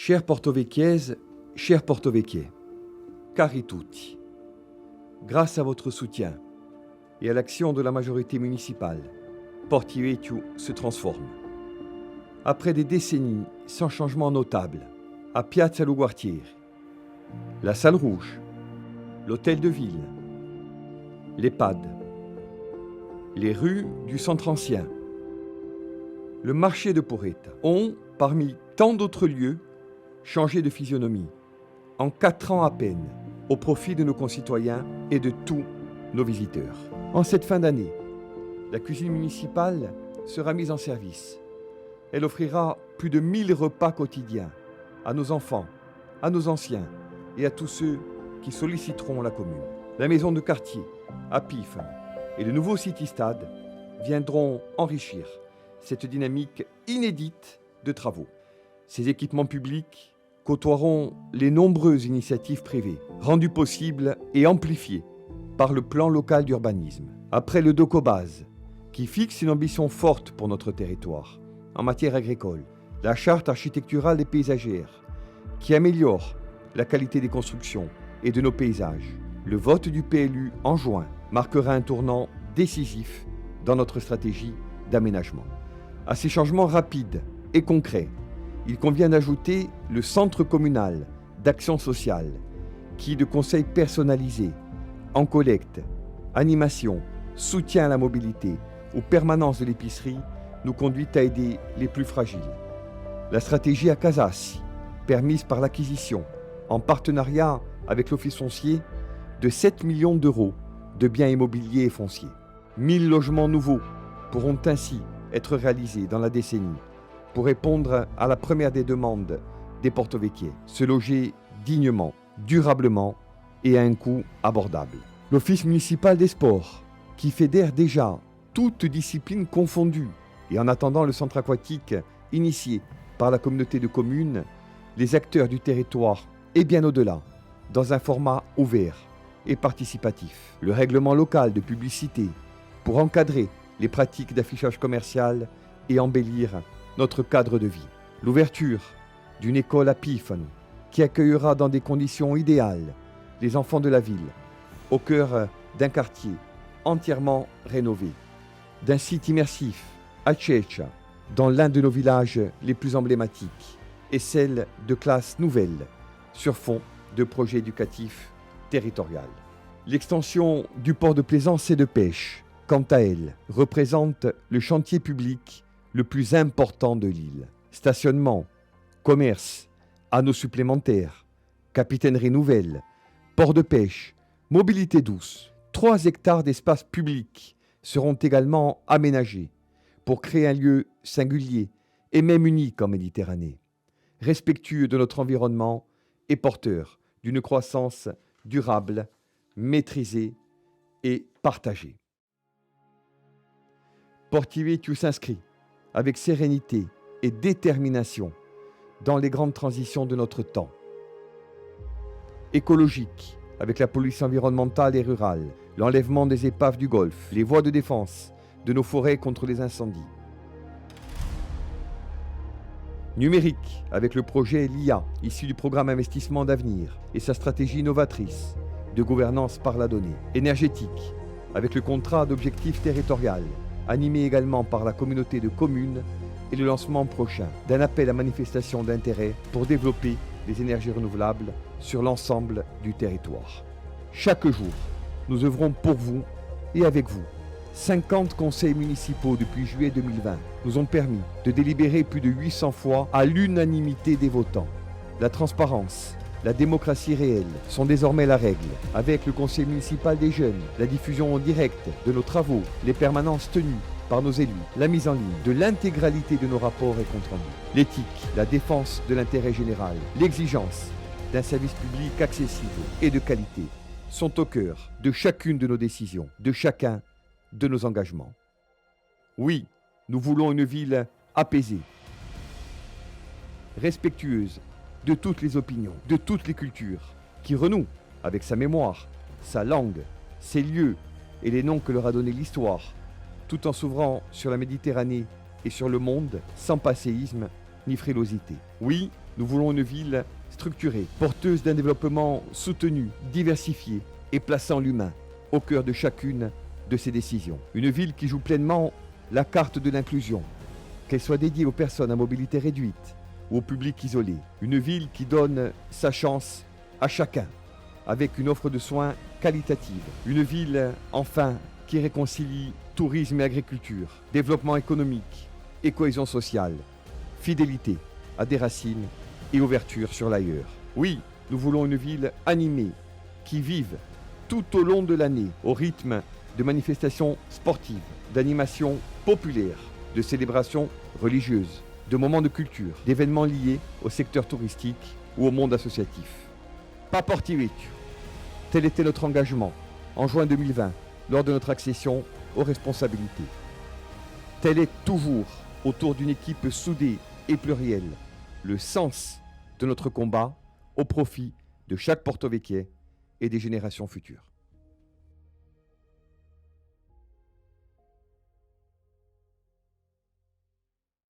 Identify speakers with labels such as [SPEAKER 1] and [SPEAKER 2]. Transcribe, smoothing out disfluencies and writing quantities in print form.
[SPEAKER 1] Chers portovecchiese, chers portovecchie, cari tutti, grâce à votre soutien et à l'action de la majorité municipale, Porti Vecchio se transforme. Après des décennies sans changement notable, à Piazza Luguartieri, la Salle Rouge, l'Hôtel de Ville, l'EHPAD, les rues du centre ancien, le marché de Porretta ont, parmi tant d'autres lieux, changé de physionomie en 4 ans à peine, au profit de nos concitoyens et de tous nos visiteurs. En cette fin d'année, la cuisine municipale sera mise en service. Elle offrira plus de 1000 repas quotidiens à nos enfants, à nos anciens et à tous ceux qui solliciteront la commune. La maison de quartier, à Pifano, et le nouveau City-Stade viendront enrichir cette dynamique inédite de travaux. Ces équipements publics côtoieront les nombreuses initiatives privées, rendues possibles et amplifiées par le plan local d'urbanisme. Après le DOCOBASE, qui fixe une ambition forte pour notre territoire en matière agricole, la charte architecturale et paysagère, qui améliore la qualité des constructions et de nos paysages, le vote du PLU en juin marquera un tournant décisif dans notre stratégie d'aménagement. À ces changements rapides et concrets, il convient d'ajouter le centre communal d'action sociale qui, de conseils personnalisés, en collecte, animation, soutien à la mobilité ou permanence de l'épicerie, nous conduit à aider les plus fragiles. La stratégie à Casassi, permise par l'acquisition, en partenariat avec l'Office foncier, de 7 millions d'euros de biens immobiliers et fonciers. 1000 logements nouveaux pourront ainsi être réalisés dans la décennie pour répondre à la première des demandes des portovecchies, se loger dignement, durablement et à un coût abordable. L'Office municipal des sports, qui fédère déjà toutes disciplines confondues et en attendant le centre aquatique initié par la communauté de communes, les acteurs du territoire et bien au-delà, dans un format ouvert et participatif. Le règlement local de publicité pour encadrer les pratiques d'affichage commercial et embellir notre cadre de vie. L'ouverture d'une école à Pifano qui accueillera dans des conditions idéales les enfants de la ville, au cœur d'un quartier entièrement rénové, d'un site immersif à Ceccia, dans l'un de nos villages les plus emblématiques, et celle de classes nouvelles sur fond de projet éducatif territorial. L'extension du port de plaisance et de pêche, quant à elle, représente le chantier public le plus important de l'île. Stationnement, commerce, anneaux supplémentaires, capitainerie nouvelle, port de pêche, mobilité douce. 3 hectares d'espace public seront également aménagés pour créer un lieu singulier et même unique en Méditerranée, respectueux de notre environnement et porteur d'une croissance durable, maîtrisée et partagée. Porti Vecchio s'inscrit avec sérénité et détermination dans les grandes transitions de notre temps. Écologique, avec la police environnementale et rurale, l'enlèvement des épaves du Golfe, les voies de défense de nos forêts contre les incendies. Numérique, avec le projet LIA, issu du programme Investissement d'avenir et sa stratégie innovatrice de gouvernance par la donnée. Énergétique, avec le contrat d'objectif territorial, animé également par la communauté de communes et le lancement prochain d'un appel à manifestation d'intérêt pour développer les énergies renouvelables sur l'ensemble du territoire. Chaque jour, nous œuvrons pour vous et avec vous. 50 conseils municipaux depuis juillet 2020 nous ont permis de délibérer plus de 800 fois à l'unanimité des votants. La transparence, la démocratie réelle sont désormais la règle. Avec le conseil municipal des jeunes, la diffusion en direct de nos travaux, les permanences tenues par nos élus, la mise en ligne de l'intégralité de nos rapports et comptes rendus, l'éthique, la défense de l'intérêt général, l'exigence d'un service public accessible et de qualité sont au cœur de chacune de nos décisions, de chacun de nos engagements. Oui, nous voulons une ville apaisée, respectueuse de toutes les opinions, de toutes les cultures, qui renoue avec sa mémoire, sa langue, ses lieux et les noms que leur a donnés l'histoire, tout en s'ouvrant sur la Méditerranée et sur le monde, sans passéisme ni frilosité. Oui, nous voulons une ville structurée, porteuse d'un développement soutenu, diversifié et plaçant l'humain au cœur de chacune de ses décisions. Une ville qui joue pleinement la carte de l'inclusion, qu'elle soit dédiée aux personnes à mobilité réduite ou au public isolé. Une ville qui donne sa chance à chacun, avec une offre de soins qualitative. Une ville, enfin, qui réconcilie tourisme et agriculture, développement économique et cohésion sociale, fidélité à des racines et ouverture sur l'ailleurs. Oui, nous voulons une ville animée, qui vive tout au long de l'année au rythme de manifestations sportives, d'animations populaires, de célébrations religieuses, de moments de culture, d'événements liés au secteur touristique ou au monde associatif. Pas Porto Vecchio. Tel était notre engagement en juin 2020 lors de notre accession aux responsabilités. Tel est toujours, autour d'une équipe soudée et plurielle, le sens de notre combat au profit de chaque porto-vecchien et des générations futures.